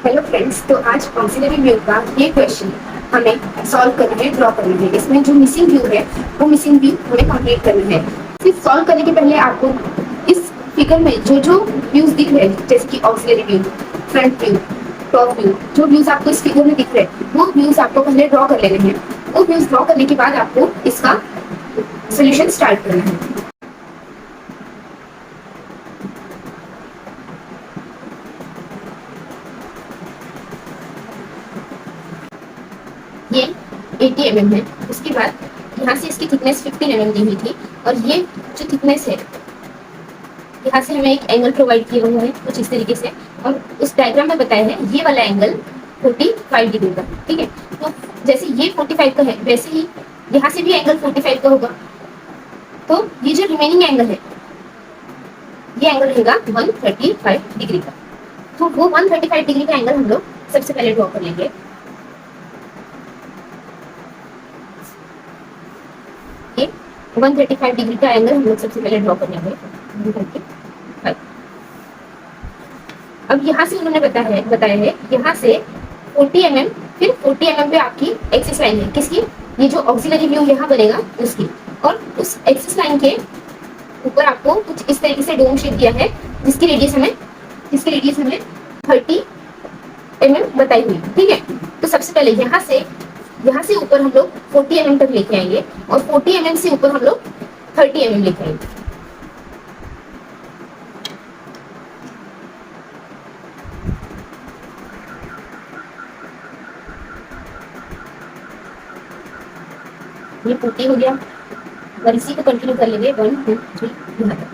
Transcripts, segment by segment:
Hello friends, तो आज auxiliary view का ये क्वेश्चन हमें सॉल्व करना है, ड्रॉ करना है। इसमें जो मिसिंग व्यू है वो मिसिंग व्यू हमें कंप्लीट करना है। सिर्फ सॉल्व करने के पहले आपको इस फिगर में जो जो व्यूज दिख रहे हैं, जैसे कि auxiliary view, front view, top view, जो व्यूज आपको इस फिगर में दिख रहे हैं वो व्यूज आपको पहले ड्रॉ कर लेने हैं। वो व्यूज ड्रॉ करने के बाद आपको इसका सोल्यूशन स्टार्ट करना है। ये 80 mm है। उसके बाद यहाँ से इसकी थिकनेस 15 mm दी हुई थी, और ये जो थिकनेस है यहाँ से हमें एक एंगल प्रोवाइड किया हुआ है कुछ इस तरीके से, और उस डायग्राम में बताया है ये वाला एंगल 45 डिग्री का। ठीक है, तो जैसे ये 45 का है वैसे ही यहाँ से भी एंगल 45 का होगा। तो ये जो रिमेनिंग एंगल है ये एंगल रहेगा 135 डिग्री का। तो वो 135 डिग्री का एंगल हम लोग सबसे पहले ड्रॉ कर लेंगे। ये 135 डिग्री का एंगल हम लोग सबसे पहले ड्रॉ कर लेंगे 135। अब यहाँ से उन्होंने बताया है यहाँ से 40 mm, फिर 40 mm पे आपकी एक्सिस लाइन है किसकी, ये जो ऑक्सिलरी व्यू यहाँ बनेगा उसकी, और उस एक्सिस लाइन के ऊपर आपको कुछ इस तरीके से डोम शेप दिया है जिसकी रेडियस हमें 30 mm बताई हुई। ठीक है, तो सबसे पहले यहाँ से ऊपर हम लोग 40 mm तक लेके आएंगे, और 40 mm से ऊपर हम लोग 30 mm लेके आएंगे। ये 40 हो गया, और इसी को कंटिन्यू कर लेंगे 1 2 3 यहाँ तक।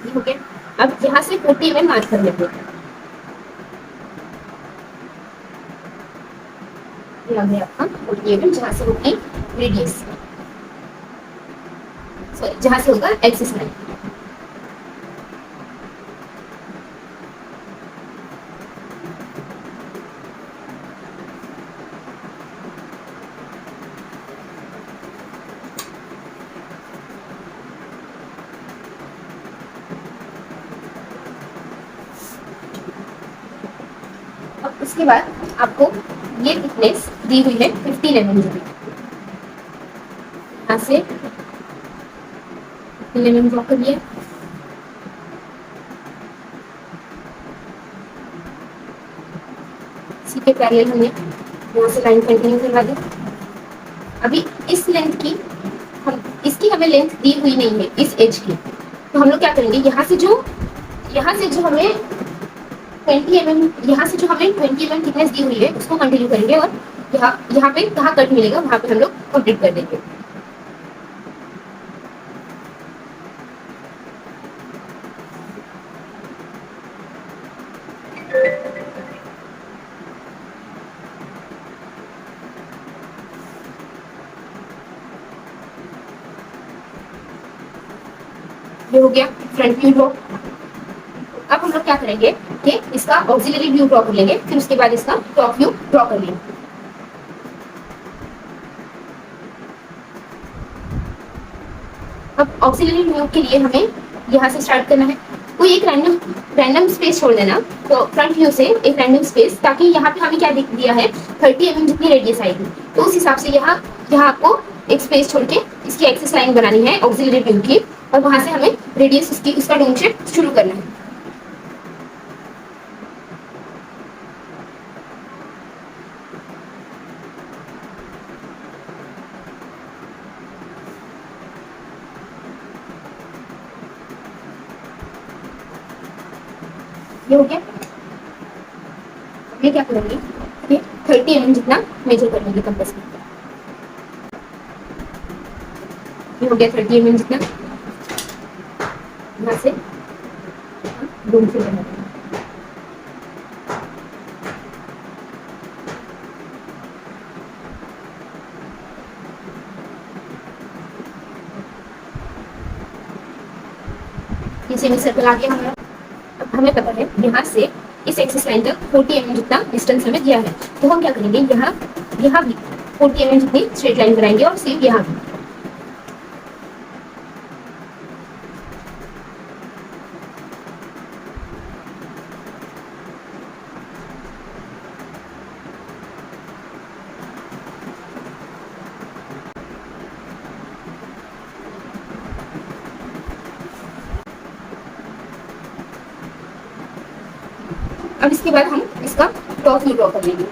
ये हो गया। अब यहाँ से 40 mm मार्क कर लेंगे। ये आ गया आपका 40 mm, जहाँ से होगी रेडियस, सॉरी जहाँ से होगा एक्सिस लाइन। अब उसके बाद आपको ये थिकनेस दी हुई है 15 mm की। यहाँ से 15 mm ड्रॉ करिए। इसी के पैरेलल हमें यहाँ से लाइन कंटिन्यू करवा दी। अभी इस लेंथ की हमें लेंथ दी हुई नहीं है इस एज की, तो हम लोग क्या करेंगे, यहाँ से जो हमें 20 mm, यहाँ से जो हमें 20 mm थिकनेस दी हुई है उसको कंटिन्यू करेंगे, और यहाँ पे कहाँ कट मिलेगा वहाँ पे हम लोग कंप्लीट कर देंगे। ये हो गया फ्रंट व्यू ड्रॉ। अब हम लोग क्या करेंगे कि इसका ऑक्सिलरी व्यू ड्रॉ कर लेंगे, फिर उसके बाद इसका टॉप व्यू ड्रॉ कर लेंगे। अब ऑक्सिलरी व्यू के लिए हमें यहाँ से स्टार्ट करना है। कोई एक रैंडम स्पेस छोड़ देना, तो फ्रंट व्यू से एक रैंडम स्पेस, ताकि यहाँ पे हमें क्या दिया है 30 mm जितनी रेडियस आएगी, तो उस हिसाब से यहाँ आपको एक स्पेस छोड़ के इसकी एक्सिस लाइन बनानी है ऑक्सिलरी व्यू की, और वहां से हमें रेडियस उसका डोम शेप शुरू करना है। ये हो गया। मैं क्या करूंगी कि 30 mm जितना मेजर कर लूंगी कंपास में। ये हो गया 30 mm जितना, यहाँ से डोम शेप बना देंगे। ये सेमी सर्कल आ गया हमारा। अब हमें पता है यहाँ से इस एक्सिस लाइन तक 40 mm जितना डिस्टेंस हमें दिया है, तो हम क्या करेंगे, यहाँ भी 40 mm जितनी स्ट्रेट लाइन बनाएंगे, और सेम यहाँ भी। अब इसके बाद हम इसका टॉप व्यू ड्रॉ कर लेंगे।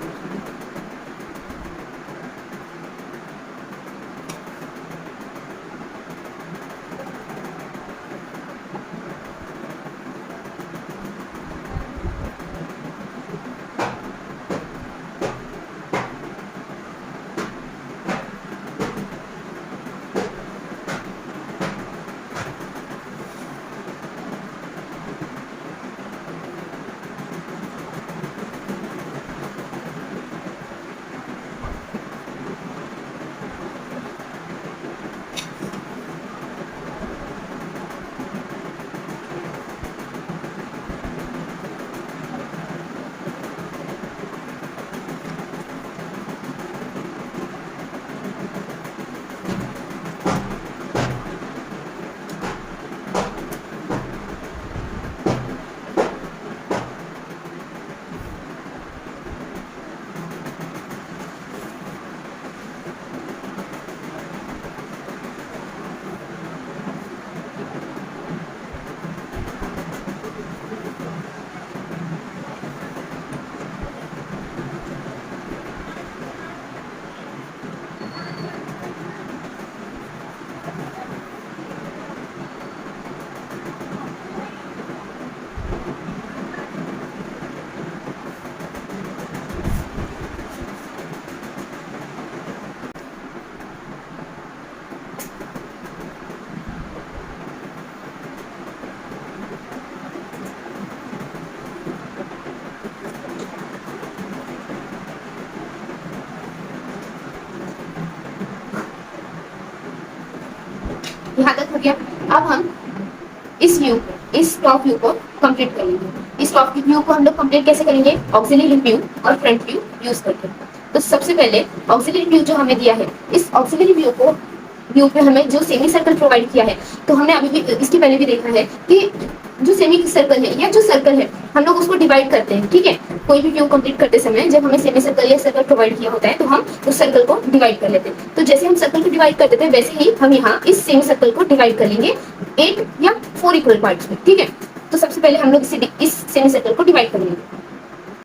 यहाँ तक हो गया। अब हम इस टॉप व्यू को कंप्लीट करेंगे। इस टॉप व्यू को हम लोग कंप्लीट कैसे करेंगे? ऑक्सिलरी व्यू और फ्रंट व्यू यूज करके। तो सबसे पहले ऑक्सिलरी व्यू जो हमें दिया है, इस ऑक्सिलरी व्यू पे हमें जो सेमी सर्कल प्रोवाइड किया है, तो हमने अभी भी इसके पहले भी देखा है कि जो सेमी सर्कल है या जो सर्कल है, हम लोग उसको डिवाइड करते हैं। ठीक है, कोई भी व्यू कंप्लीट करते समय जब हमें सेमी सर्कल या सर्कल प्रोवाइड किया होता है तो हम उस सर्कल को डिवाइड कर लेते हैं। तो जैसे हम सर्कल को डिवाइड कर देते हैं वैसे ही हम यहाँ इस सेमी सर्कल को डिवाइड कर लेंगे 8 या 4 इक्वल पार्ट्स में। ठीक है, तो सबसे पहले हम लोग इस सेमी सर्कल को डिवाइड कर लेंगे।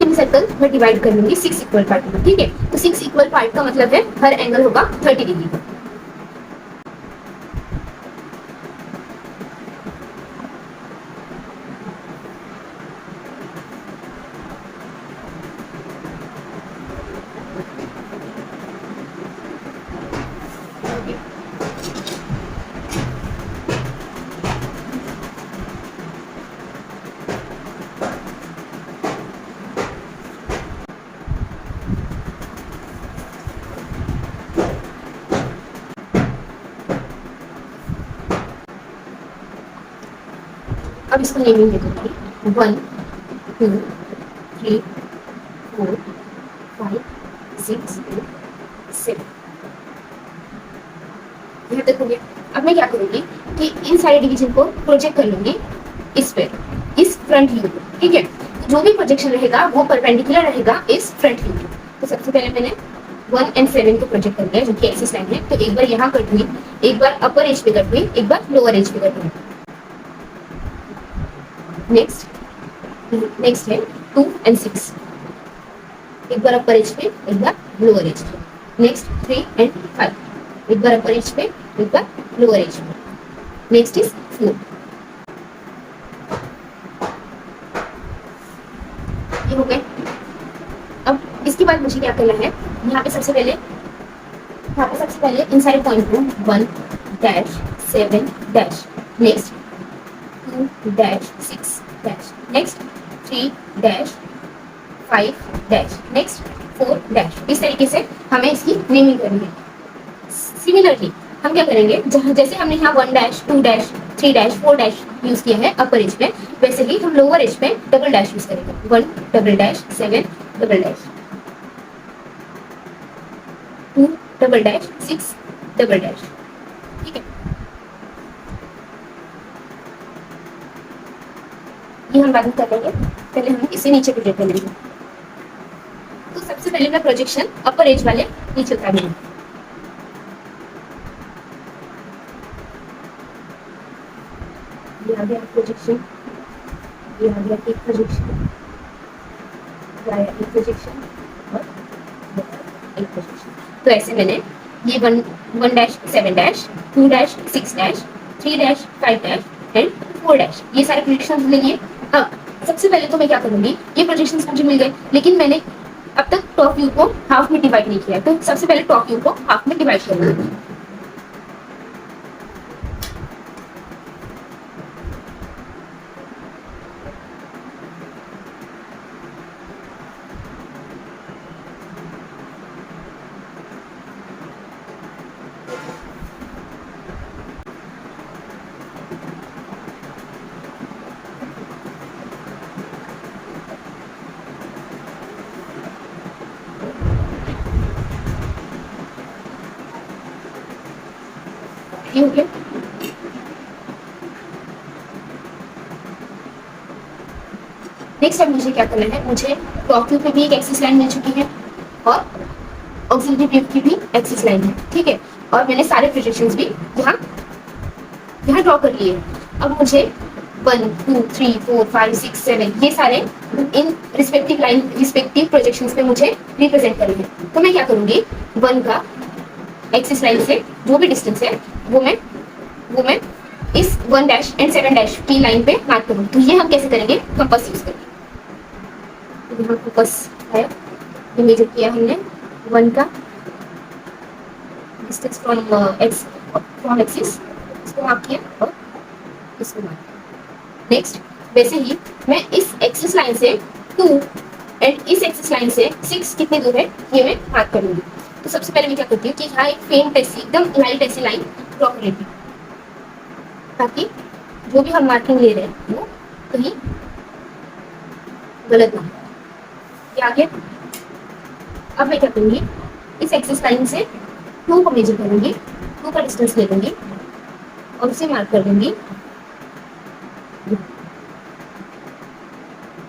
सेमी सर्कल में डिवाइड कर लेंगे 6 इक्वल पार्ट में। ठीक है, तो 6 इक्वल पार्ट का मतलब है हर एंगल होगा 30 डिग्री का। अब इसको नेमिंग दे दूंगी 1 2 3 4 5 6 7। यहाँ तक हो गया। अब मैं क्या करूंगी कि इन सारे डिवीजन को प्रोजेक्ट कर लूंगी इस पे, इस फ्रंट व्यू पे। ठीक है, जो भी प्रोजेक्शन रहेगा वो परपेंडिकुलर रहेगा इस फ्रंट व्यू पे। तो सबसे पहले मैंने 1 and 7 को प्रोजेक्ट कर दिया जो कि एक्सिस लाइन है। तो एक बार यहाँ कट हुई, एक बार अपर एज पे कट हुई, एक बार लोअर एज पे कट हुई। नेक्स्ट है 2 and 6, एक बार अपर एज पे, एक बार लोअर एज पे। नेक्स्ट 3 and 5, एक बार अपर एज पे, एक बार लोअर एज पे। Next is 4। ये हो गए। अब इसके बाद मुझे क्या करना है, यहाँ पे सबसे पहले इन सारे पॉइंट को 1 dash 7 dash, next 2 dash 6 dash, next 3 dash 5 dash, next 4 dash. इस तरीके से हमें इसकी नेमिंग करनी है। सिमिलरली हम क्या करेंगे, जैसे हमने यहाँ 1 dash 2 dash 3 dash 4 dash use किया है अपर एज पे, वैसे ही हम लोअर एज पे डबल डैश यूज करेंगे। 1 double dash 7 double dash, 2 double dash 6 double dash. ठीक है, ये हम बाद में कर लेंगे। पहले हम इसे नीचे प्रोजेक्ट कर लेंगे। तो सबसे पहले मैं प्रोजेक्शन अपर एज वाले नीचे उतार लेंगे। ये आ गया प्रोजेक्शन, ये आ गया एक प्रोजेक्शन, या एक प्रोजेक्शन और एक प्रोजेक्शन। तो ऐसे मैंने ये 1-7 2-6 3-5 एंड 4 ये सारे प्रोजेक्शंस ले लिए। अब सबसे पहले तो मैं क्या करूंगी, ये प्रोजेक्शंस मुझे मिल गए, लेकिन मैंने अब तक टॉप व्यू को हाफ में डिवाइड नहीं किया, तो सबसे पहले टॉप व्यू को हाफ में डिवाइड करूंगी। ये हो गया। नेक्स्ट अब मुझे क्या करना है, मुझे टॉप व्यू पे भी एक एक्सिस लाइन मिल चुकी है और ऑक्सिलरी व्यू की भी एक्सिस लाइन है, ठीक है। और मैंने सारे प्रोजेक्शंस भी यहाँ यहाँ ड्रॉ कर लिए। अब मुझे 1 2 3 4 5 6 7 ये सारे इन रिस्पेक्टिव प्रोजेक्शंस पे मुझे रिप्रेजेंट करने हैं। तो मैं क्या करूंगी, 1 का एक्सिस लाइन से जो भी डिस्टेंस है वो मैं इस 1 डैश एंड 7 डैश की लाइन पे मार्क करूंगी। तो ये हम कैसे करेंगे, कंपास यूज करके। तो यहाँ कंपास है, ये मेजर किया हमने 1 का डिस्टेंस फ्रॉम एक्सिस, इसको मार्क किया और इसको मार्क किया। नेक्स्ट वैसे ही मैं इस एक्सिस लाइन से 2 एंड इस एक्सिस लाइन से 6 कितने दूर है ये मैं मार्क करूंगी। तो सबसे पहले मैं क्या करती हूँ कि यहाँ एक फेंट ऐसी एकदम लाइट ऐसी लाइन ड्रॉ कर लेती हूँ, ताकि जो भी हम मार्किंग ले रहे हैं वो कहीं गलत ना हो। ये आ गया। अब मैं क्या करूंगी, इस एक्सिस लाइन से 2 को मेजर करूंगी, 2 का डिस्टेंस ले लूंगी और उसे मार्क कर दूंगी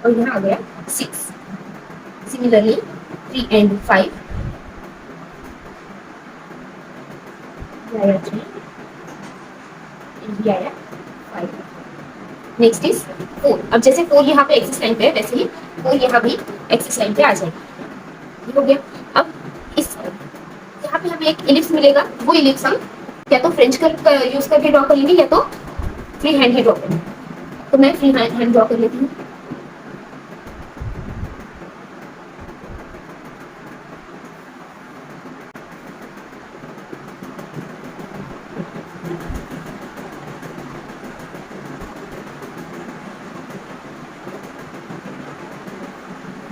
और यहाँ आ गया 6। सिमिलरली 3 एंड 5 आया 3 आया 5। Next is 4। अब जैसे 4 यहाँ पे एक्सिस लाइन पे है वैसे ही 4 यहाँ भी एक्सिस लाइन पे आ जाएगा। हो गया। अब इस यहाँ पे हमें एक इलिप्स मिलेगा, वो इलिप्स हम या तो फ्रेंच कर्व यूज करके ड्रॉ कर लेंगे या तो फ्री हैंड ही ड्रॉ करेंगे। तो मैं फ्री हैंड ड्रॉ कर लेती हूँ।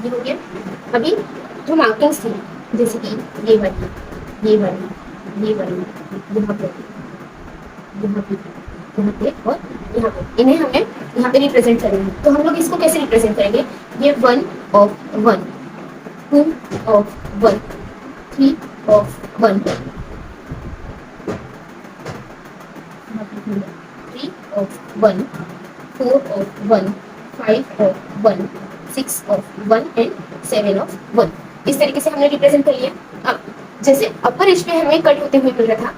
ये हो गया। अभी जो मार्किंग्स थी जैसे कि ये वाली यहाँ पे और यहाँ पे, इन्हें हमें यहाँ पे रिप्रेजेंट करेंगे। तो हम लोग इसको कैसे रिप्रेजेंट करेंगे, ये 1 of 1 2 of 1 3 of 1 3 of 1 4 of 1 5 of 1 6 of 1 and 7 of 1। इस तरीके से हमने रिप्रेजेंट कर लिया। अब जैसे अपर एज पे हमें कट होते हुए मिल रहा था,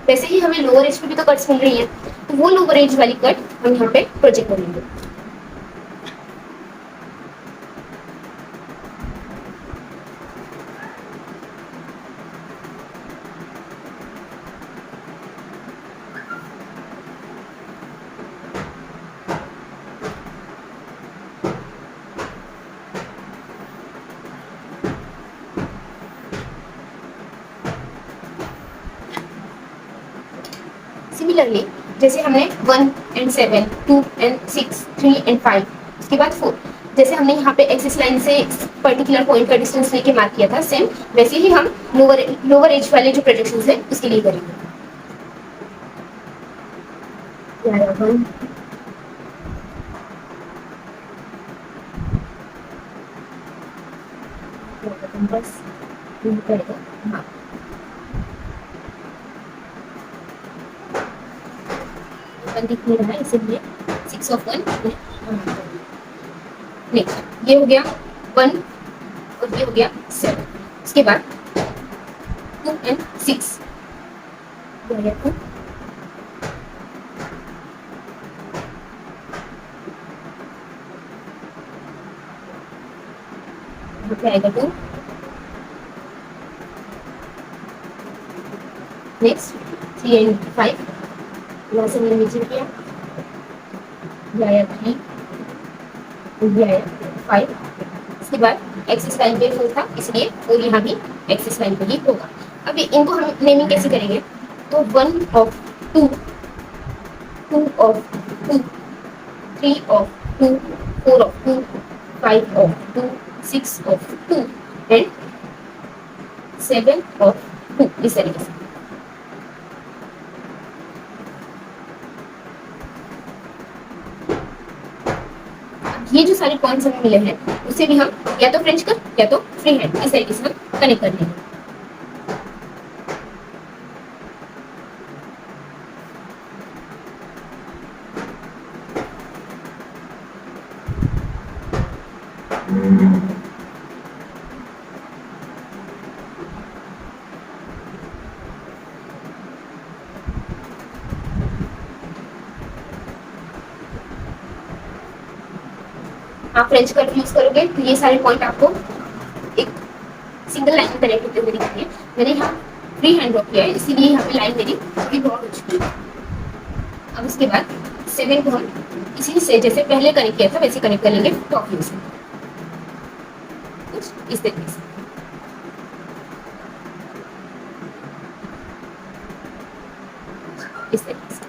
वैसे ही हमें लोअर एज पे भी तो कट्स मिल रही हैं। तो वो लोअर एज वाली कट हम यहाँ पे प्रोजेक्ट करेंगे। सिमिलरली जैसे हमने 1 एंड 7 2 एंड 6 3 एंड 5 उसके बाद 4, जैसे हमने यहाँ पे एक्सिस लाइन से पर्टिकुलर पॉइंट का डिस्टेंस लेके मार्क किया था, सेम वैसे ही हम लोअर एज वाले जो प्रोजेक्शंस है उसके लिए करेंगे। बस हाँ दिख नहीं रहा है इसलिए 6 ऑफ 1। नेक्स्ट ये हो गया 1 और ये हो गया 7। उसके बाद 2 एंड 6 यहाँ पे आएगा 2, नेक्स्ट 3 एंड 5, यहाँ से मैंने नीचे किया, ये आया 3, ये आया 5। इसके बाद एक्सिस लाइन पे फोर था इसलिए, और यहाँ भी एक्सिस लाइन पे ही होगा। अभी इनको हम नेमिंग कैसे करेंगे, तो 1 of 2, 2 of 2, 3 of 2, 4 of 2, 5 of 2, 6 of 2 and 7 of 2, इस तरीके से। ये जो सारे पॉइंट्स हमें मिले हैं उसे भी हम या तो फ्रेंच कर या तो फ्री हैंड इस तरीके से हम कनेक्ट कर लेंगे। आप फ्रेंच कट यूज करोगे तो ये सारे पॉइंट आपको एक सिंगल लाइन में कनेक्ट होते हुए दिखेंगे। मैंने यहाँ फ्री हैंड ड्रॉ किया है इसीलिए यहाँ पे लाइन मेरी अभी ड्रॉ हो चुकी है। अब उसके बाद 7 को हम इसी से जैसे पहले कनेक्ट किया था वैसे कनेक्ट कर लेंगे टॉप व्यू से, कुछ इस तरीके से। इस तरीके से,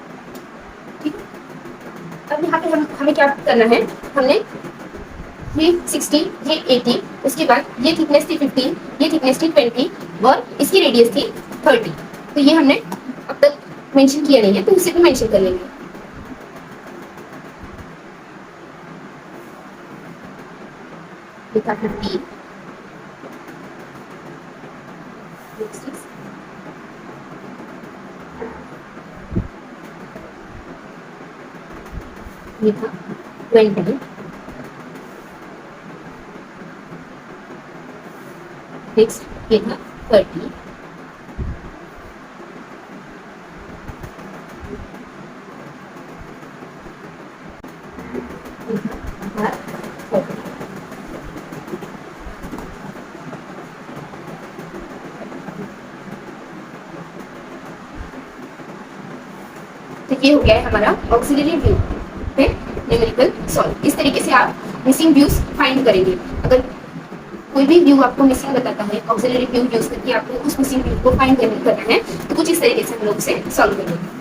ठीक है। अब यहाँ पे हमें क्या करना है, हमने ये 60, ये 80, उसके बाद ये थिकनेस थी 15, ये थिकनेस थी 20 और इसकी रेडियस थी 30। तो ये हमने अब तक मेंशन किया नहीं है तो उसे भी मेंशन कर लेंगे। लिखा 50, ये था 20, नेक्स्ट ये था 30, तो ये हो गया है हमारा ऑक्सिलरी व्यू है न्यूमेरिकल सॉल्व। इस तरीके से आप मिसिंग व्यूज फाइंड करेंगे। अगर कोई भी व्यू आपको मिसिंग बताता है, ऑक्सिलरी व्यू यूज करके आपको उस मिसिंग व्यू को फाइंड करना है तो कुछ इस तरीके से हम लोग उसे सॉल्व करेंगे।